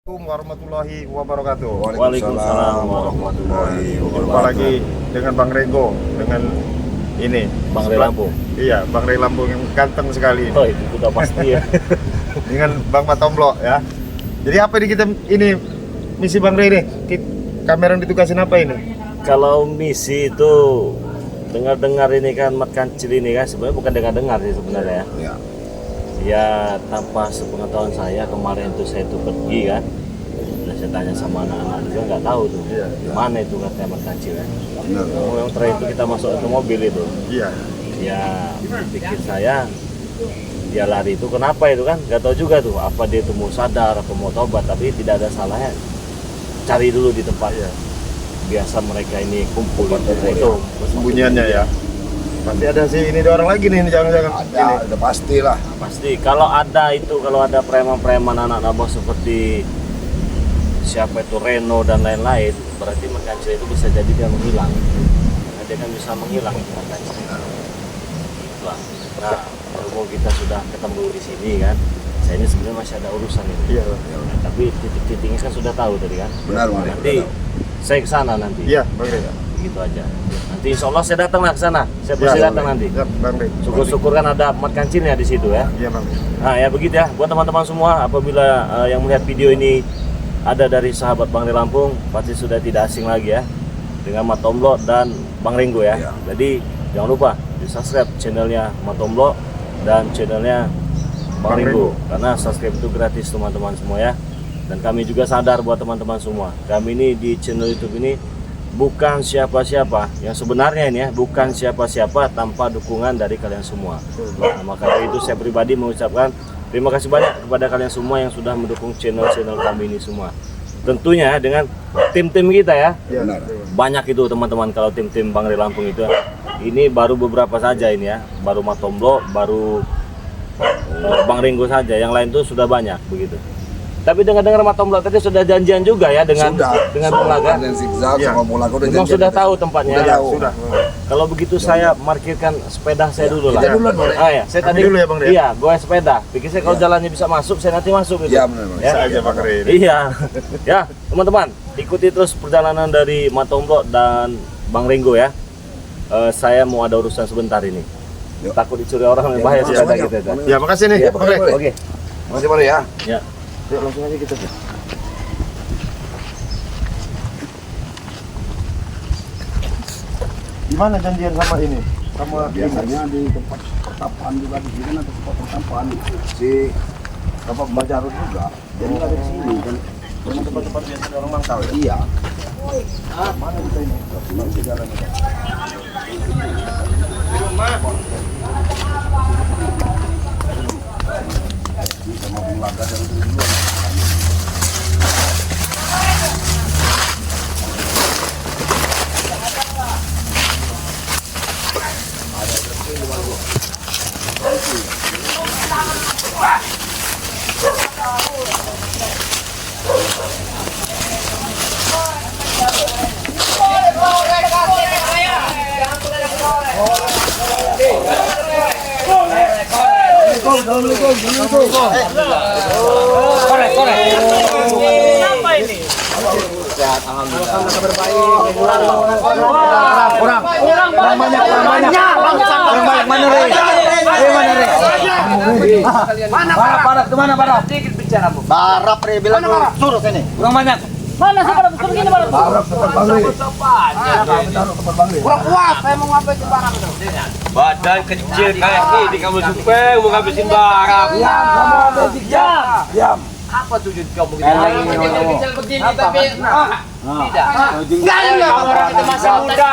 Assalamualaikum warahmatullahi wabarakatuh. Waalaikumsalam warahmatullahi Jumpa wabarakatuh. lagi dengan Bang Renggo dengan ini Bang Ray Lampung. Iya, Bang Ray Lampung yang ganteng sekali. Oh, itu udah pasti ya. Dengan Bang Matomblo ya. Jadi apa ini kita ini misi Bang Ray nih? Kamera yang ditugasin apa ini? Kalau misi itu dengar-dengar ini kan mat kancil ini kan sebenarnya bukan dengar-dengar sih sebenarnya ya. Ya. Ya tanpa sepengetahuan saya kemarin itu saya itu pergi kan. Udah saya tanya sama anak-anak juga nggak tahu tuh. Iya. Di mana itu katanya mat kancil ya. Benar. Yang terakhir itu kita masuk ke mobil itu. Iya. Ya pikir saya dia lari itu kenapa itu kan nggak tahu juga tuh apa dia itu mau sadar apa mau tobat, tapi tidak ada salahnya cari dulu di tempat Iya. biasa mereka ini kumpul Kumpul, itu Sembunyiannya ya. Pasti ada sih ini ada orang lagi nih jangan-jangan ini. Ada pastilah. pasti kalau ada preman-preman anak nabok seperti siapa itu Reno dan lain-lain, berarti merkancil itu bisa jadi dia menghilang karena dia kan bisa menghilang merkancil. Itulah. Nah, berhubung kita sudah ketemu di sini kan, saya ini sebenarnya masih ada urusan ini. Iya. Tapi titik-titiknya kan sudah tahu tadi kan. Benar, Bang. Nanti saya ke sana nanti. Iya, Bang Ray. Begitu aja. Nanti insya Allah saya datang lah ke sana. Saya pasti Iya, datang nanti. Ya, Bang Ray. Syukur-syukur kan ada mat kancilnya di situ ya. Iya, Bang. Nah ya begitu ya. Buat teman-teman semua, apabila yang melihat video ini ada dari sahabat Bang Ray Lampung, pasti sudah tidak asing lagi ya dengan Matomblo dan Bang Renggo ya. Iya. Jadi jangan lupa di subscribe channelnya Matomblo dan channelnya Bang Renggo, karena subscribe itu gratis teman-teman semua ya. Dan kami juga sadar buat teman-teman semua, kami ini di channel YouTube ini bukan siapa-siapa, yang sebenarnya ini ya bukan siapa-siapa tanpa dukungan dari kalian semua. Nah, maka dari itu saya pribadi mengucapkan terima kasih banyak kepada kalian semua yang sudah mendukung channel-channel kami ini semua. Tentunya dengan tim-tim kita ya. Iya. Benar. Banyak itu teman-teman, kalau tim-tim Bang Ray Lampung itu. Ini baru beberapa saja ini ya, baru Matomblo, baru Bang Renggo saja, yang lain tuh sudah banyak begitu. Tapi dengar-dengar Matomblo tadi sudah janjian juga ya dengan Bung Laga. Dan zigzag Iya. sama Mulaga udah Memang janjian sudah kita. tahu tempatnya. Udah Ya, tahu. Sudah. Kalau begitu saya parkirkan sepeda saya dulu lah. Kita duluan, Bang Ray. Ah ya, saya Kami tadi dulu ya, Bang Ray? Iya, gue sepeda. Pikir saya kalau Iya. jalannya bisa masuk, saya nanti masuk gitu. Iya, benar, Bang. Ya. Bisa aja Bang Ray. Iya. Ya, teman-teman, ikuti terus perjalanan dari Matomblo dan Bang Renggo ya. Saya mau ada urusan sebentar ini. Yuk. Takut dicuri orang, yang bahaya Iya, sepeda iya. kita. Ya, makasih nih, Iya, Bang Ray. Oke. Masih boleh ya? Ya. Yuk, langsung aja kita. Gimana janjian sama ini? Sama Biasanya di tempat pertapaan juga di sini ada tempat pertapaan. Si Bapak Bajarut juga. Jadi nggak ada di sini kan. ini tempat-tempat biasa ada orang mangkal ya? Iya. Mana kita ini? Cuma di jalan itu. Ini sama Mulaga dan duluan. Barap re bilang suruh sini. Mana sih pada besar gini pada? Barang tempat Bang Ray. Kurang puas saya mau ngambil ke barang itu. Badan kecil kayak gini kamu supaya mau ngabisin barang. Diam, kamu ada zigzag. Diam. Apa tujuan kamu gitu? Kecil begini tapi tidak. Enggak ada orang itu masih muda.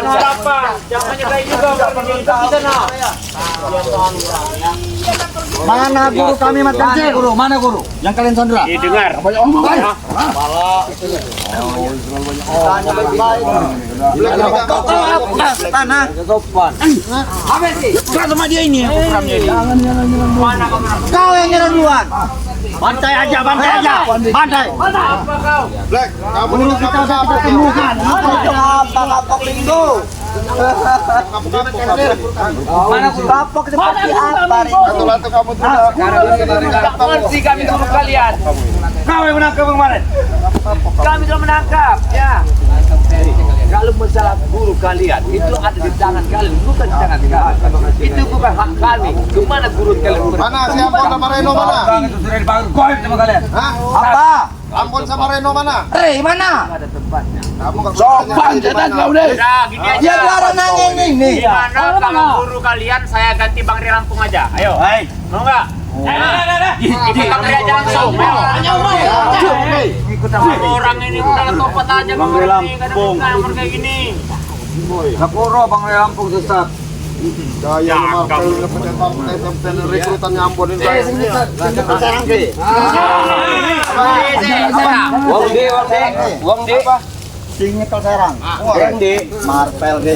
Siapa? Jangan kayak juga orang kita di sana. Mana guru kami mat kancil? Guru, mana guru? Yang kalian sondra? Dengar. Banyak omong kan? Tanya baik-baik. Tanah. Apa sih? Suka sama dia ini. Kau yang nyerang duluan. Bantai aja, bantai aja. Bantai. Black, kamu Guru kita udah kita temukan. Apa kapok Linggo? Mana Kapok seperti apa? Satu-satu kamu tuh. Ngerti kami sama kalian. Kau yang menangkap kemarin. Kami telah menangkap, ya. Kalau masalah guru kalian, itu ada di tangan kalian, bukan di tangan kami. Itu bukan hak kami. Kemana guru kalian? Mana si Ampon sama Reno mana? Bang itu sudah dipanggil goib sama kalian. Hah? Apa? Ampon sama Reno mana? Mana? Ada tempatnya. Kamu enggak Sopan cetak kau deh. Nah, gini aja. Ya cara nanya ini. Gimana kalau guru kalian saya ganti Bang Ri Lampung aja? Ayo. Mau nggak? Ikut Bang Ri aja langsung. Ayo. Ikut Orang ini udah topat aja Bang Ri Lampung. Kadang-kadang kayak gini. Kapuro Bang Lampung sesat. Gaya nomor rekrutannya Ampon ini. Wong di. Singnya kau serang. Wong di. Marvel ge.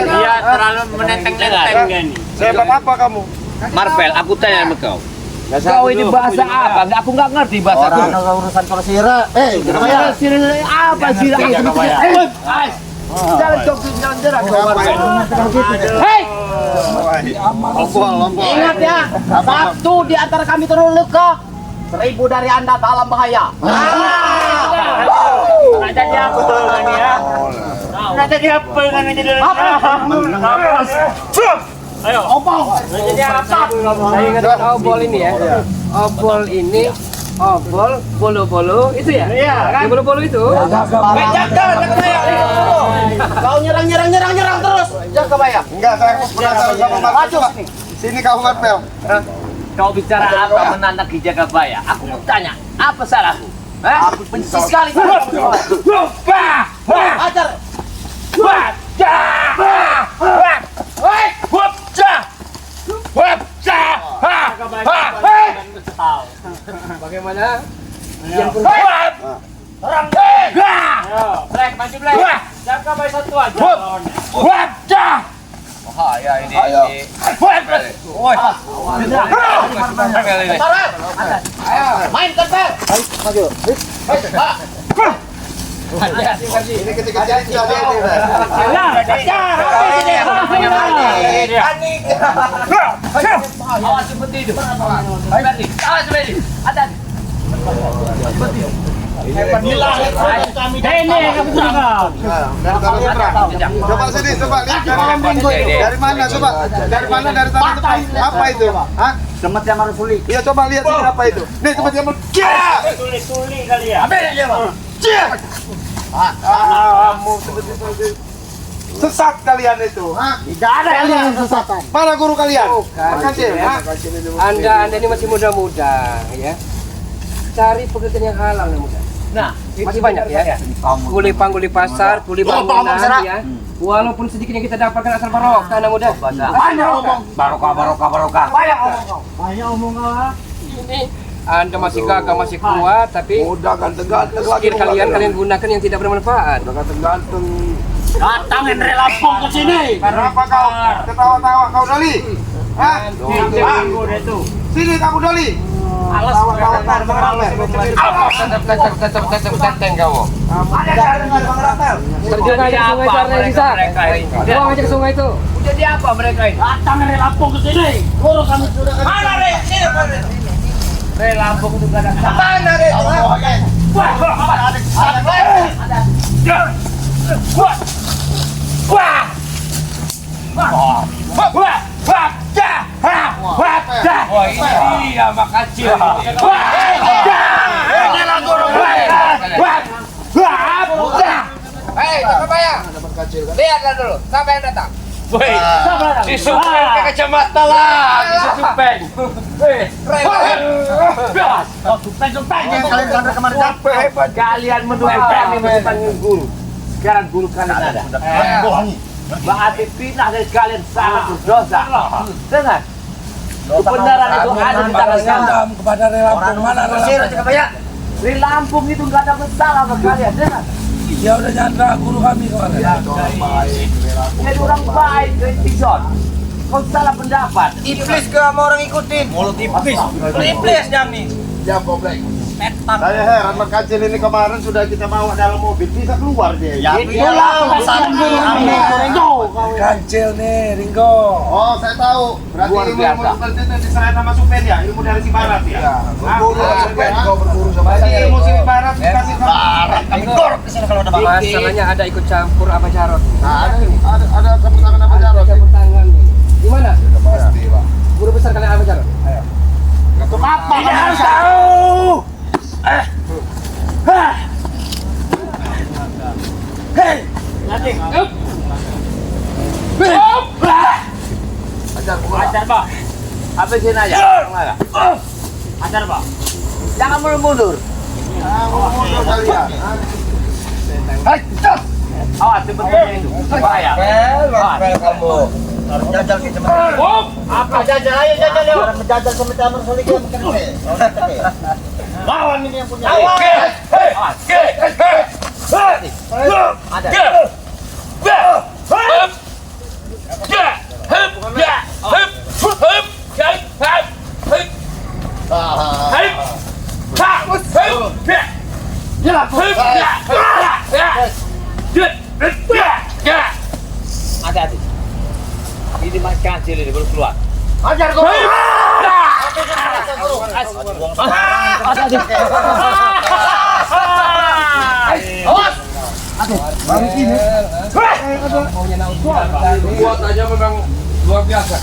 Dia terlalu menenteng-nenteng gini. Sehebat apa kamu? Marvel, aku tanya sama kau. Kau ini bahasa apa? Aku nggak ngerti bahasa Orang urusan Persira. apa sih? Jangan jokin, jangan jerah. Hei, ingat ya, satu di antara kami terluka, 1000 dari Anda dalam bahaya. Nggak jadi apa dengan ya? Nggak jadi apa dengan ini dulu? Ayo, obol. Nggak jadi apa? Saya ingat obol ini ya. Obol ini, obol, bolo-bolo itu ya? Iya, kan? Yang bolo-bolo itu. Jaga saya. Kau nyerang terus. Jaga bayar. Enggak, saya penasaran sama Maju Marvel. sini. Sini kau Marvel. Kau bicara apa menantang ki Jagabaya? Aku mau tanya, apa salahku? Aku benci sekali. Ajar. Bagaimana? Black, maju Black. Jagabaya satu aja. Ya ini. Main tempel. Ini kecil-kecil jadi Awas seperti itu. Awas seperti itu. Ada. Coba sini, coba lihat dari mana, coba dari mana dari tanah itu apa itu? Hah? Tempat yang Marufuli. Iya coba lihat ini apa itu? Nih tempat yang Tulis-tulis kali ya. kamu seperti sesat kalian itu, hah? Tidak ada yang sesatan. Mana guru kalian? Makasih, hah? Anda ini masih muda-muda ya. Cari pekerjaan yang halal yang muda. Nah, Masih banyak ya. Kuli pangguli pasar, kuli bangunan ya. Walaupun sedikit yang kita dapatkan asal barokah anak muda. banyak omong. Barokah. Banyak omong lah. Ini Anda masih gagah, masih kuat, tapi Udah ganteng-ganteng lagi. skill kalian gunakan yang tidak bermanfaat. Udah ganteng-ganteng. Datang Henry Lampung ke sini. Kenapa kau ketawa-tawa kau Doli? Hah? Sini kamu Doli. Alas Tetep kamu. Terjun aja ke sungai caranya bisa. Buang aja ke sungai itu. Jadi apa mereka ini? Datang Henry Lampung ke sini. Guru kami sudah. Mana Re? Sini Re Lampung itu gak ada. Mana Re? Wah. Oh ini dia mak kecil. Hei, Jagabaya. Lihatlah dulu, siapa yang datang? Si Supeng ke kacamata lah. Si Supeng. Kalian menuduh kami masih panggil guru. Sekarang guru kalian ada. Berarti pindah dari kalian sangat berdosa. Dengar. Kebenaran itu ada di tangan kalian. Kepada Lampung mana Jagabaya. Di Lampung itu nggak ada masalah sama kalian. Dengar. Dia udah nyandra guru kami kemarin. Jadi orang baik, Tison. Kau salah pendapat. Iblis ke sama orang ikutin. Mulut iblis. Iblis Jami. Siapa Black? Saya heran Mas Kancil ini kemarin sudah kita bawa dalam mobil bisa keluar dia. Ya Itulah pesan guru kami. Kancil nih, Ringo. Oh, saya tahu. Berarti Luar ilmu biasa. penting itu diserahkan sama Supen ya, ilmu dari si Barat ya. Berburu sama Supen, kau berburu sama Berarti saya. ilmu si Barat dikasih sama Barat. Kami gorok di sini kalau ada bapak. Masalahnya ada ikut campur apa Jarot. Nah, ada campur tangan apa Jarot? Campur tangan nih. Gimana? Pasti, Pak. Guru besar kalian apa Jarot? Untuk apa kamu harus tahu. Ajar, Pak. Habisin aja. Ajar, Pak. Jangan mundur-mundur. Mundur kalian. Awas, sebenarnya itu. Bahaya. Pel kamu. harus jajal kita sebenarnya. Apa jajal? Ayo jajal yuk. Orang menjajal sama tamu soalnya dia makan kue. Lawan ini yang punya. Ada. Hati-hati. Ini Mas Kancil ini baru keluar. Ajar kau. Buat aja memang luar biasa.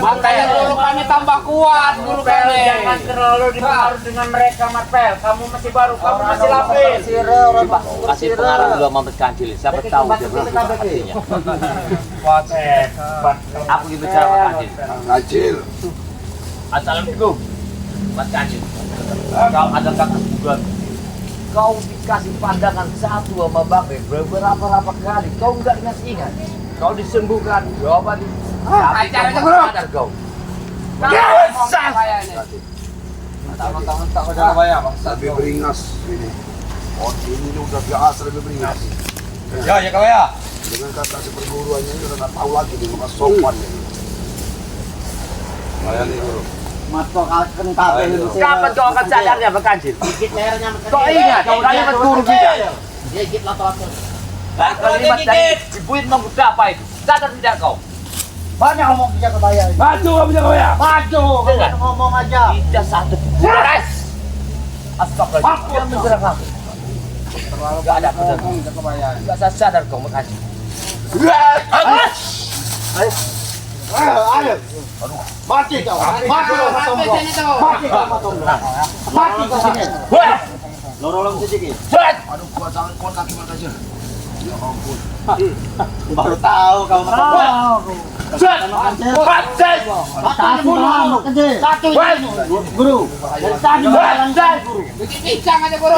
Makanya dulu kami tambah kuat dulu kami. Jangan terlalu dipengaruhi dengan mereka, Mas Pel. Kamu masih baru, kamu masih lapis. Kasih pengaruh dulu sama Mas Kancil. Siapa tahu dia belum hatinya. Aku bicara sama Kancil. Kancil. Assalamualaikum, Mas Kancil. Kau ada kakak juga. Kau dikasih pandangan satu sama Babe beberapa kali. Kau nggak ingat. Kau disembuhkan, diobati. Tapi kau sadar kau. Lebih beringas ini. Oh ini udah biasa lebih beringas. Ya kau ya. Dengan kata si perguruannya ini udah nggak tahu lagi di muka sopan ini. Kayak nih guru. Mato akan kabel ini. Kapan kau akan sadarnya, Pak Kancil? Dikit lehernya. Kau ingat, kalimat guru kita. Dikit lato-lato. Kalimat dari ibuin menggoda apa itu? Sadar tidak kau? Banyak ngomong bisa kebayar. Maju kamu jangan ya. Maju, jangan ngomong aja. Tidak satu guys. Astagfirullah. Yang menjerang aku. Gak ada Ngomong bisa kebayar. Gak sadar kau, Pak Kancil. Ayo. Mati kau. Mati kau matombro. Mati kau matombro. Mati kau sini. Lorong sedikit. Aduh gua jangan kontak gimana aja. Ya ampun. Baru tahu kau matombro. Satu dulu, kecil. Satu guru. Dari tadi lantai guru. Bincang aja guru.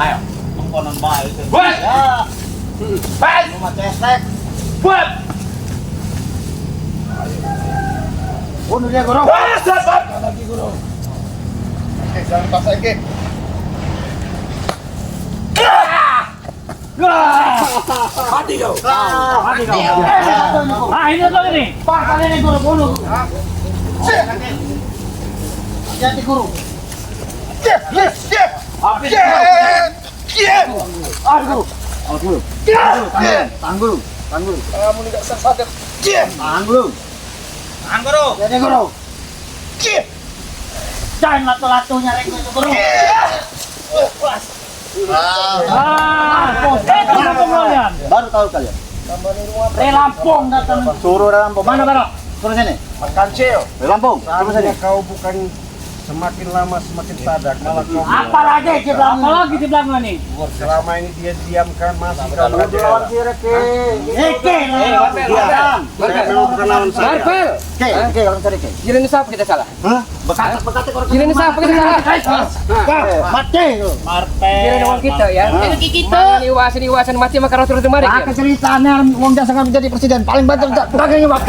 Ayo. Mengkonon baik. Ya. Rumah cesek. Bunuh dia guru. Lagi guru. Jangan paksa Ege. Mati kau. Mati kau. Ini tuh ini. Pak kali ini guru bunuh. Hati guru. Habis. Guru. Guru. Tahan guru. Tahan guru. Kamu tidak sadar. Tahan guru. Ang guru. Jadi guru. Jangan lato-latonya rek itu guru. Baru tahu kalian. Lampung datang. Suruh Lampung. Mana Barok? Suruh sini. Mas Kancil. Lampung. Suruh sini. Kau bukan semakin lama semakin sadar, malah kau Apalagi di belakang nih. selama ini dia diamkan masih kau Lawan si Reke. Reke. Diam. Saya memang bukan lawan saya. Marvel. Reke orang si Reke. Giliran siapa kita salah? Hah? Bekat orang. Giliran siapa kita salah? Mati. Giliran orang kita ya. Mana iwasan mati maka rotur kemarin. Nah, keceritaannya Wong Jasa akan menjadi presiden paling banter bagainya Pak.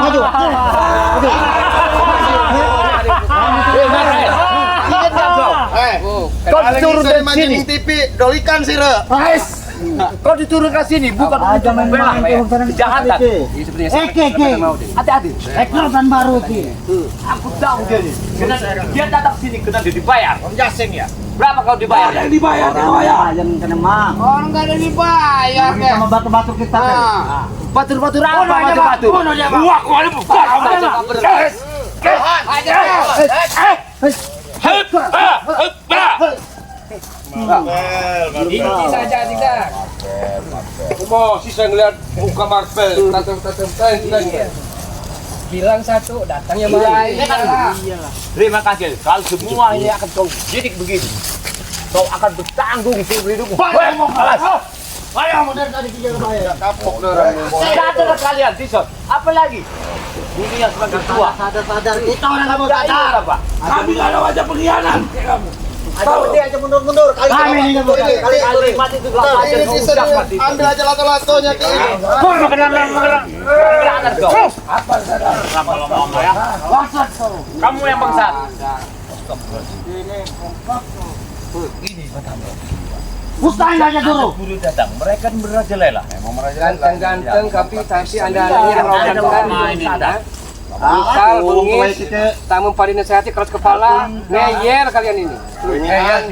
Maju. Kau turun dari sini. TV, dolikan sih, Re. Kau diturunkan sini bukan untuk membela kejahatan. Hati-hati. Ekor baru ki. Aku tahu dia nih. Karena dia datang sini kena dia dibayar. Om Jaseng ya. Berapa kau dibayar? Yang dibayar. Jangan kena mah. Orang nggak ada dibayar ya. Sama batu-batu kita. Batu-batu apa? Batu-batu. Wah, kau ada Ini saja tidak. Mau sisa ngeliat muka Marvel, tantem. Bilang satu, datangnya baik. Terima kasih. Kalau semua ini akan kau didik begini, kau akan bertanggung seumur hidupmu. Ayo modern tadi kita bayar. Kapok orang. Sadar kalian, Tison. Apa lagi? Dunia sebagai tua. Sadar kita orang kamu Sadar apa? Kami nggak ada wajah pengkhianat. Tahu dia aja mundur-mundur. Kami ini Kali mati itu Ini bisa ambil aja lato-latonya ke ini. Kamu yang bangsat. Mustahil aja dulu. Guru datang, mereka merajalela. Ganteng-ganteng tapi anda-andanya arrogan. Brutal, bengis, tak mempan nasihati keras kepala, ngeyel kalian ini. Iya,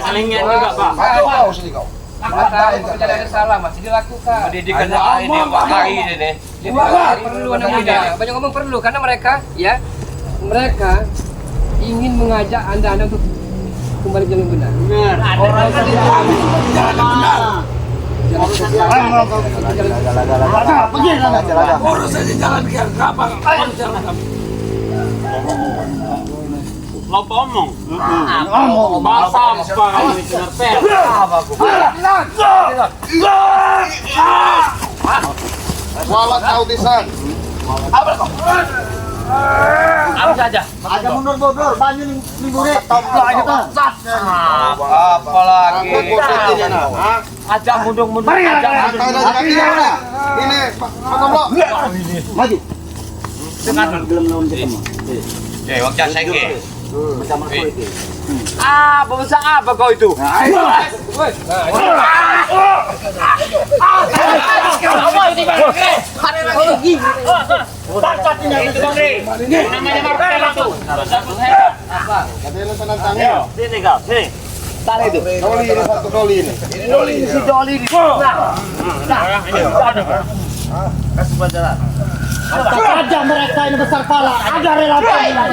saling juga, Pak. Tahu sini kau. Maka tidak ada salah masih dilakukan. Pendidikan ini pakai ini. Perlu anak muda. Banyak ngomong perlu karena mereka ingin mengajak anda untuk kembali jalan benar. Orang kan jalan benar. Urus aja jalan kian kapal. Lo omong. Bahasa apa kamu itu ngerti? Walat kau Tisan. Apa saja? Aja mundur bodoh, banyak liburnya. Tombol aja tuh. Apa lagi? Ajak mundur-mundur. Ajak mundur. Ini Pak Tomlo. Maju. Belum lawan ketemu. Waktu saya bangsa apa kau itu? Namanya Marvel itu. Katanya lu senang Sini kau, sini. Tali itu. Doli ini satu doli ini. Si Doli ini. Kasih pelajaran. Aja mereka ini besar pala. Ada relawan.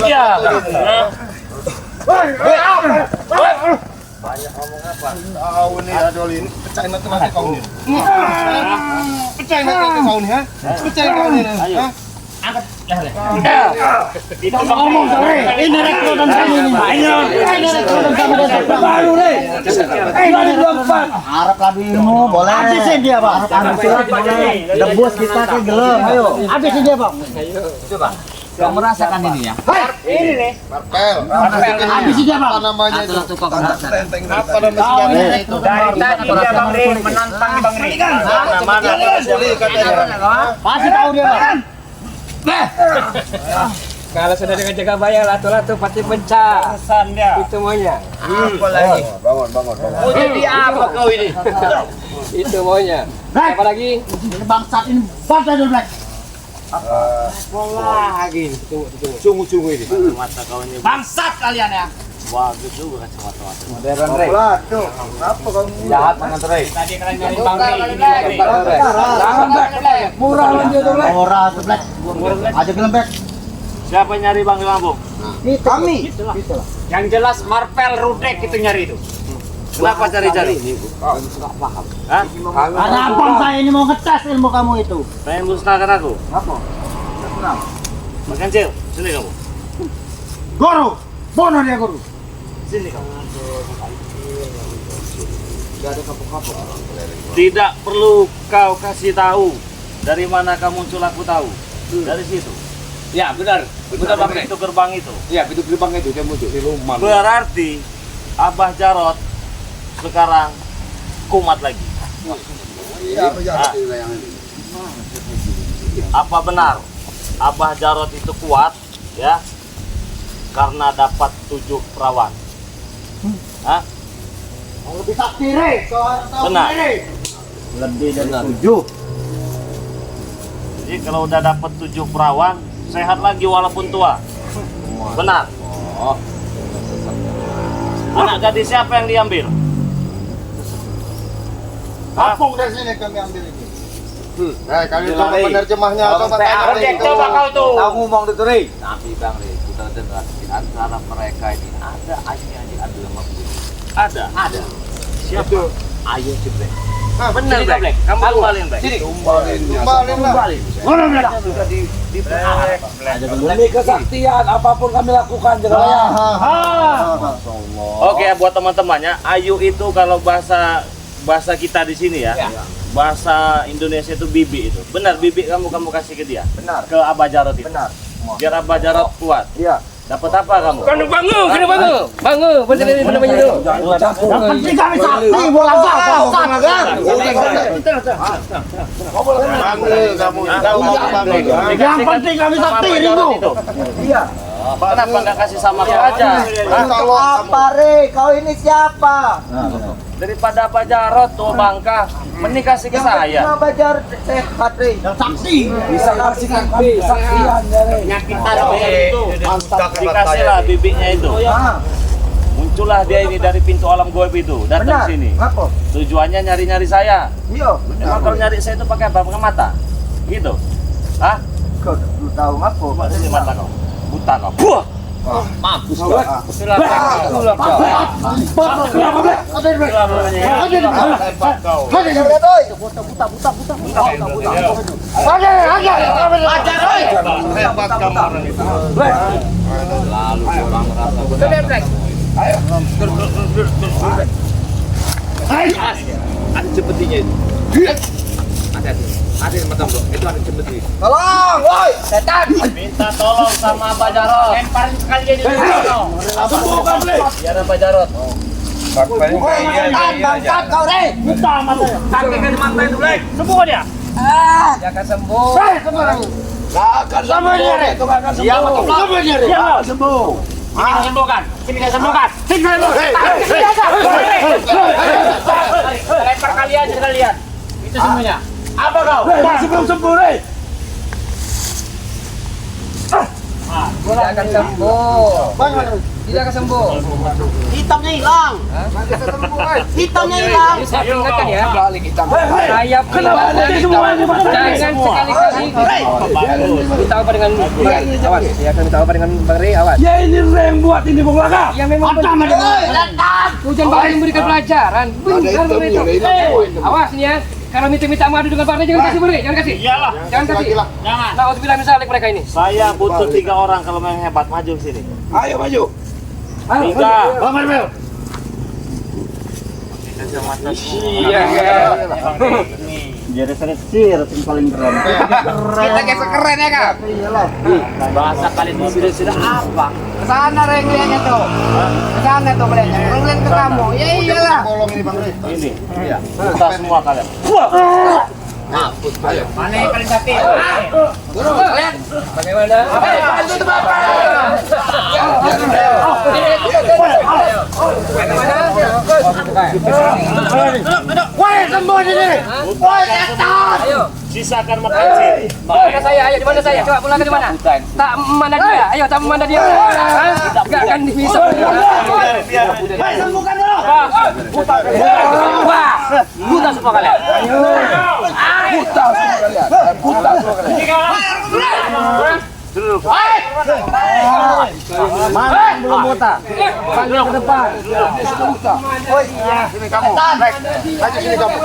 Iya. Tahu nih ya doli ini. Pecahin nanti kau nih. Pecahin nanti kau nih, ha? Pecahin kau nih. Ha? Kita ngomong sore. Ini rekodan kami ini. Ini rekodan kami baru nih. Harap labimu boleh. Habisin dia, Bang. Habisin boleh. Debus kita ke gelem. Ayo. Habisin dia, Bang. Coba. Kau merasakan ini ya? Ini nih. Marpel. Habisin dia, Bang. Apa namanya itu? Apa namanya Ini itu? dari tadi dia Bang Ri menantang Bang Ri. Mana doli katanya. Pasti tahu dia, Bang. Kalau sudah dengan jaga bayar lato-lato pasti pecah. Itu maunya. Bangun. Oh, jadi apa kau ini? Itu maunya. Apa lagi? Ini bangsat ini bangsa dulu, Black. Lagi. Tunggu. Sungguh-sungguh ini. Mata kau ini Bangsat kalian ya. bagus juga kacamata. Modern Rey. Tuh. Apa kau? Jahat dengan Rey. Tadi kalian nyari Bang Ri. Murah aja tuh, Black. Ora tuh, Black. Aja gelem, Black. Siapa yang nyari Bang Lampung? Kami. Yang jelas Marvel Rudek itu nyari itu. Kenapa cari-cari? Hah? Karena abang saya ini mau ngetes ilmu kamu itu. Pengen musnahkan aku? Apa? Makan Cil, sini kamu. Guru, bono dia guru. Sini kamu. Tidak perlu kau kasih tahu dari mana kamu muncul, aku tahu. Dari situ. Ya, benar. Benar Bang. Itu gerbang itu. Ya, pintu gerbang itu dia muncul di rumah. Berarti Abah Jarot sekarang kumat lagi. Iya, yang ini. Apa benar Abah Jarot itu kuat ya karena dapat 7 perawan. Hah? Lebih sakti, Re. Benar. Lebih dari 7. Jadi kalau udah dapat 7 perawan, sehat lagi walaupun tua. Benar. Anak gadis siapa yang diambil? Kampung dari sini kami ambil ini. Kalian coba penerjemahnya, coba tanya itu. Coba kau tuh. Tahu ngomong itu, Re. Tapi Bang Re, kita dengar di antara mereka ini ada aji-aji adu lemah. Ada. Siapa? Ayo Ciplek. Benar, Sini, Black. Kamu Tumbalin, Black. Sini. Tumbalin lah. Demi kesaktian apapun kami lakukan jangan Oke, buat teman-temannya, ayu itu kalau bahasa kita di sini ya. Bahasa Indonesia itu bibi itu. Benar, bibi kamu kasih ke dia. Benar. Ke Abah Jarot itu. Benar. Biar Abah Jarot kuat. Iya. Dapat apa kamu? Kena bangun, bener ini namanya itu. Yang penting kami sakti, bola kau. Yang penting kami sakti, Rindu. Iya. Kenapa nggak kasih sama aku aja? Apa, Re? Kau ini siapa? Daripada Abah Jarot tuh Bangka, mending kasih ke saya. Bajar sehat, Re. Yang sakti. Bisa kasih kami saksian dari. Dikasihlah bibitnya itu. Muncullah dia ini dari pintu alam goib itu, datang Benar. sini. Apa? Tujuannya nyari-nyari saya. Iya. Emang kalau nyari saya itu pakai apa? Pakai mata? Gitu? Hah? Kau belum tahu apa? Coba sini mata kau. Buta kau. Buah! Mampus Hebat kamu orang itu. Lalu orang merasa ada cepetinya itu. Ada yang matang bro, itu ada cepeti. Tolong, woi. Setan. Minta tolong sama Abah Jarot. Lemparin sekali dia di sana. Sembuhkan Bre. Biar Abah Jarot. Bangsat kau, Re. Minta mata. Sakikan di mata itu, Black. Semua dia. Dia akan sembuh. Akan sembuh. Iya, Sembuh. Sini kau sembuhkan. Sini kau sembuhkan. Sini kau sembuhkan. Lempar kalian sekalian. Itu semuanya. Apa kau? Masih belum sembuh Bre. Tidak akan sembuh. Tidak akan sembuh. Hitamnya hilang. Hitamnya hilang. Saya ingatkan ya, saya pribadi jangan sekali-kali minta apa dengan Bang Re, awas. Ya akan minta apa dengan Bang Re, awas. Ya ini Bre yang buat ini Bung Laka. Ya memang benar. Hujan bakal memberikan pelajaran. Benar Bang Re. Awas nih ya. Kalau minta madu dengan Bang Re jangan kasih Bang Re, jangan kasih. Iyalah. Jangan kasih. Jangan. Nah, usbilah misalnya mereka ini. Saya butuh 3 orang kalau mau yang hebat maju ke sini. Ayo maju. 3. Iya. Jadi sir yang paling keren. Kita kayak keren ya, Kak. Bahasa kalian sudah apa? Kesana rengliannya tuh. Kesana tuh kalian. Renglian ke kamu. Ya iyalah. Bolong ini Bang Re. Ini. Kita semua kalian. Mana yang paling sakit? Kalian bagaimana? Bantu tuh Bapak. Woi, sembuh ini. Woi, setan. Ayo. Sisakan makan sini. Mana saya? Ayo di mana saya? Coba pulangkan di mana? Tak mana dia? Ayo tak mana dia? Enggak akan bisa. Woi, sembuhkan dulu. Wah, buta semua kalian. Buta semua kalian. Buta semua kalian. Mana yang belum buta? Panggil ke depan. Sini kamu. Black. Maju sini kamu.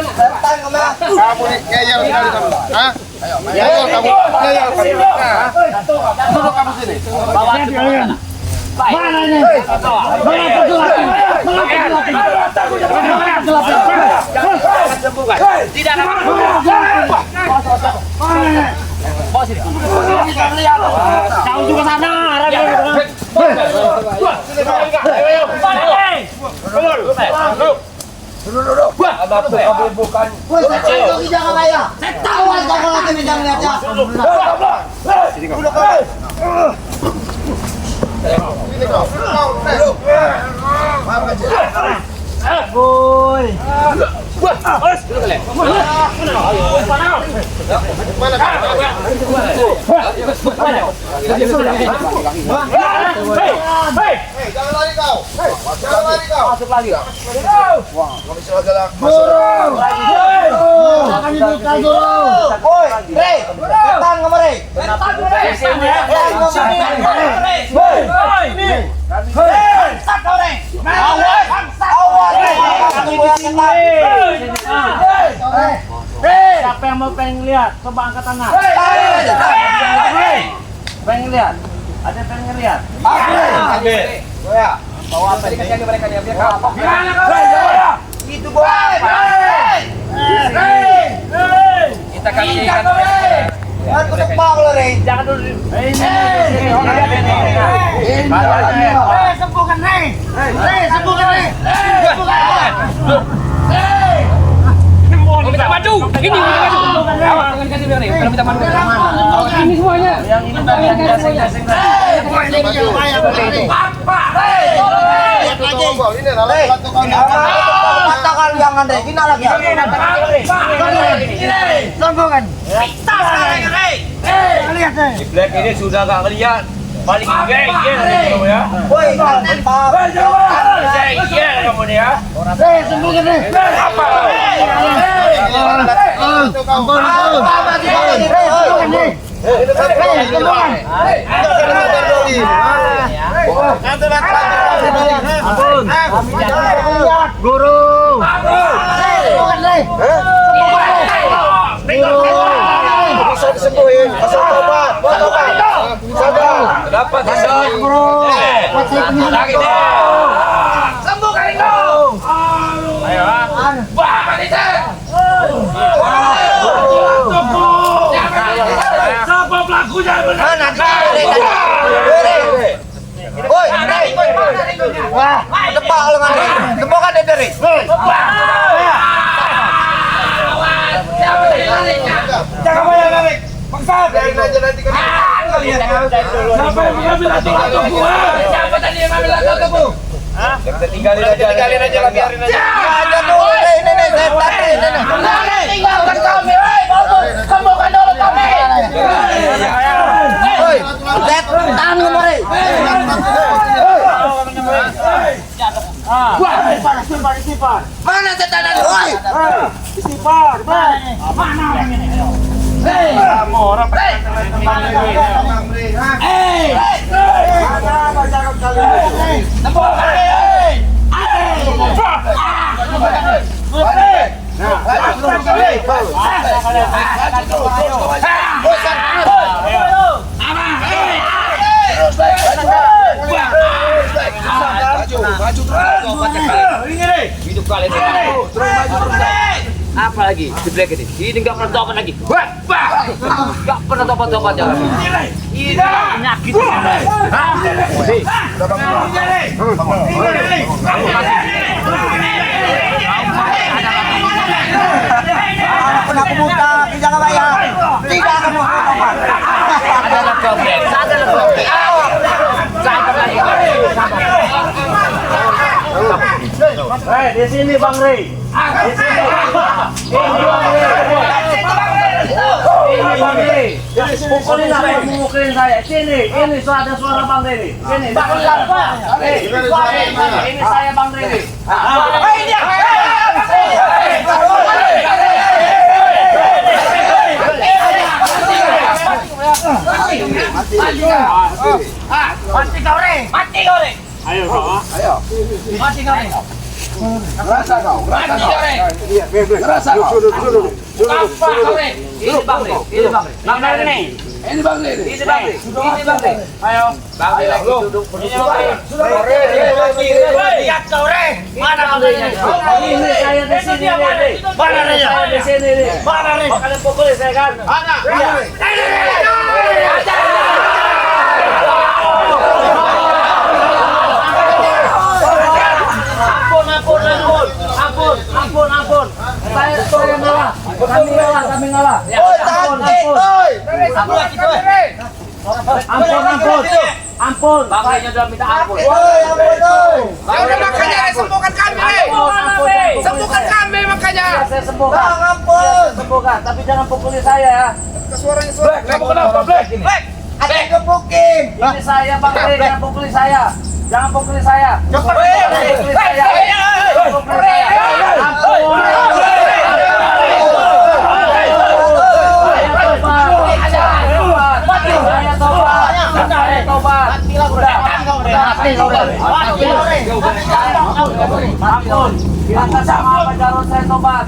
Kamu nih ngeyel sekali kamu. Hah? Ngeyel kamu. Ngeyel kamu. Duduk kamu sini. Bawa ke sana. Mana ini? Tidak ada. Bawa sini. Kau juga sana. Duduk. Wah, bukan. Woi, saya tahu jangan ayah. Saya tahu anda kalau kami jangan lihat ya. Sini kau. Maaf aja. Woi. Mana kau? Jangan lari kau. Jangan lari kau. Masuk lagi. Kau bisa galak. Jangan dibuka dulu. Woi, Rey. Datang kemari. Siapa yang mau pengen lihat? Coba angkat tangan. Pengen lihat? Ada yang pengen lihat? Bawa apa dikasih mereka dia biar kapok. Itu boy. Kita kasih Aku tebak lo, Rey. Jangan dulu. Sembuhkan, Rey. Sembuhkan, Rey. minta maju. Ini minta maju. Awas jangan kasih biar nih. Kalau minta maju. Ini semuanya. Yang ini yang gasing-gasing. Katakan jangan deh, kita lagi. Sombongan. Lihat deh. Di Black ini sudah gak ngeliat. Paling geng ya. Woi, tembak. Kamu nih ya. Sembuhkan deh. Apa? Guru. Bisa disembuhin, asal tobat, buat tobat. Sadar. Dapat hasil. Lagi deh. Sembuhkan itu. Ayo. Bapak Nisa. Siapa pelakunya benar? Woi, wah, tebak lo kan? Sembuhkan deh dari. Jangan banyak narik. Bangsa. Biarin aja nanti kan. Siapa yang mengambil atau gua? Siapa tadi yang mengambil atau gua? Hah? Tinggalin aja lah, biarin aja. Ada dulu ini setan ini. Tinggalkan kami, woi. Sembuhkan dulu kami. Woi, setan kemari. Mana setan itu? Woi. Istighfar, mana orang ini? Hei, kamu orang mana baca kalian? Sembuhkan, hidup kalian apa lagi di Black ini nggak pernah tobat lagi, nggak pernah tobat jangan ini penyakit Pernah aku buta, tidak bayar. Tidak akan mau tobat. adalah problem di sini Bang Rey. Di sini. Ini Bang Rey. Pukulin saya. Sini. Ini ada suara Bang Rey. Sini. Ini saya Bang Rey. Mati kau Rey. Ayo kau. Mati kau Rey. Rasa kau. Mati kau Rey. Iya, rasa kau. Duduk. Apa kau Rey? Ini Bang Rey. Bang Rey nih. Ini Bang Rey. Ayo. Bang Rey lagi duduk. Ini Bang Rey. Lihat kau Rey. Mana Bang Rey? Ini saya di sini Rey. Mana Rey? Saya di sini Rey. Mana Rey? Kalian pukul saya kan? Mana? Ampun. Saya ngalah. Kami ngalah. Ampun. Makanya udah minta ampun. Udah makanya sembuhkan kami. Sembuhkan kami makanya. Saya sembuhkan. Sembuhkan, tapi jangan pukuli saya ya. Suaranya. Kamu kenapa, Black? Ada yang gebukin. Ini saya Bang Rey, jangan pukuli saya. Jangan pukuli saya. Jangan pukuli saya. Ampun. Silakan sama Pak Jarod saya tobat.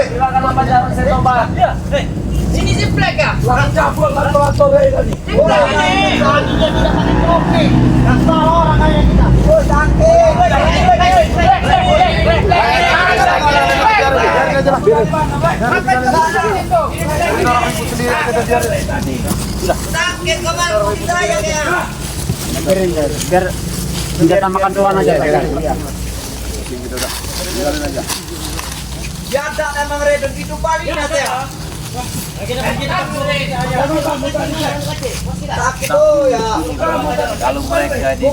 Silakan sama Jarod saya tobat. Sini si Black ya. Orang cabut kan tadi. Si Black ini. Dia tidak pakai topi. Kasar orang kayak kita. Oh, sakit. Sakit kemarin saya ya. Biar senjata makan tuan aja. Biasa emang redon itu paling ya. Sakit tuh ya. Kalau mereka di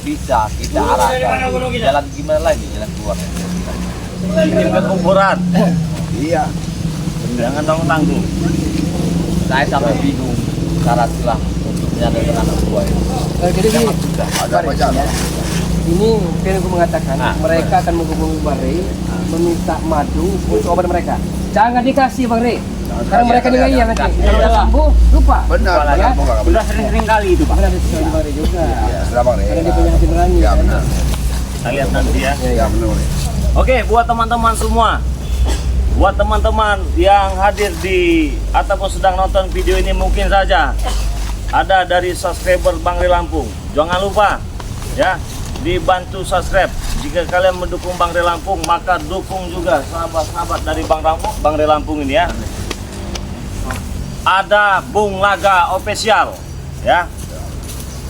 bisa kita arahkan jalan gimana lagi, jalan keluar. Ini ke kuburan. Iya. Jangan tanggung. Saya sampai bingung cara silah untuk menyadarkan anak buah itu. Jadi gini, Ada macam. ini Pengu mengatakan mereka akan menghubungi Bang Rey meminta madu untuk obat mereka. Jangan dikasih Bang Rey. Karena mereka dengar iya nanti. Kalau udah sembuh, lupa. Benar. Ya? Sudah sering-sering kali itu, Pak. Karena ada sekali Bang Rey juga. Sudah Bang Rey. Karena dia punya hati nurani. Ya benar. Kita lihat nanti ya. Ya benar. Oke, buat teman-teman semua, buat teman-teman yang hadir di ataupun sedang nonton video ini, mungkin saja ada dari subscriber Bang Rey Lampung. Jangan lupa ya, dibantu subscribe. Jika kalian mendukung Bang Rey Lampung, maka dukung juga sahabat-sahabat dari Bang Rey Lampung ini ya. Ada Bung Laga Official ya.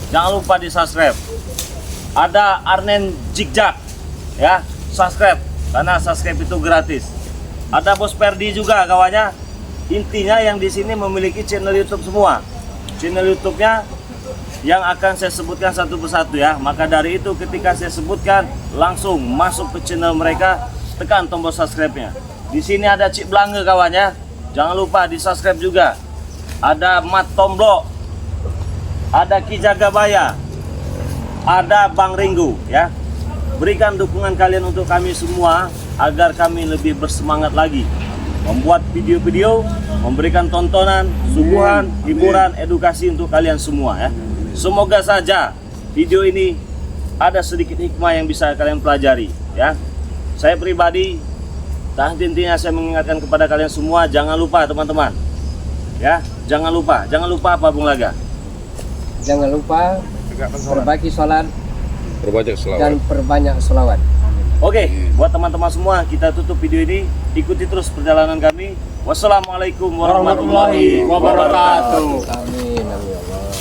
Jangan lupa di subscribe. Ada Arnen Jigjak ya, subscribe karena subscribe itu gratis. Ada Bos Perdi juga kawannya. Intinya yang di sini memiliki channel YouTube semua. Channel YouTube-nya yang akan saya sebutkan satu persatu ya. Maka dari itu ketika saya sebutkan, langsung masuk ke channel mereka, tekan tombol subscribe-nya. Di sini ada Cik Blangge kawannya. Jangan lupa di subscribe juga. Ada Mat Tomblo, ada Ki Jagabaya, ada Bang Ringo ya. Berikan dukungan kalian untuk kami semua agar kami lebih bersemangat lagi membuat video-video, memberikan tontonan, suguhan, hiburan, edukasi untuk kalian semua ya. Semoga saja video ini ada sedikit hikmah yang bisa kalian pelajari ya. Saya pribadi tak henti-hentinya saya mengingatkan kepada kalian semua, jangan lupa teman-teman ya, jangan lupa apa Bung Laga? Jangan lupa perbaiki sholat Berbanyak selawat. dan perbanyak sholawat. Oke, buat teman-teman semua, kita tutup video ini. Ikuti terus perjalanan kami. Wassalamualaikum warahmatullahi wabarakatuh. Amin, amin ya Allah.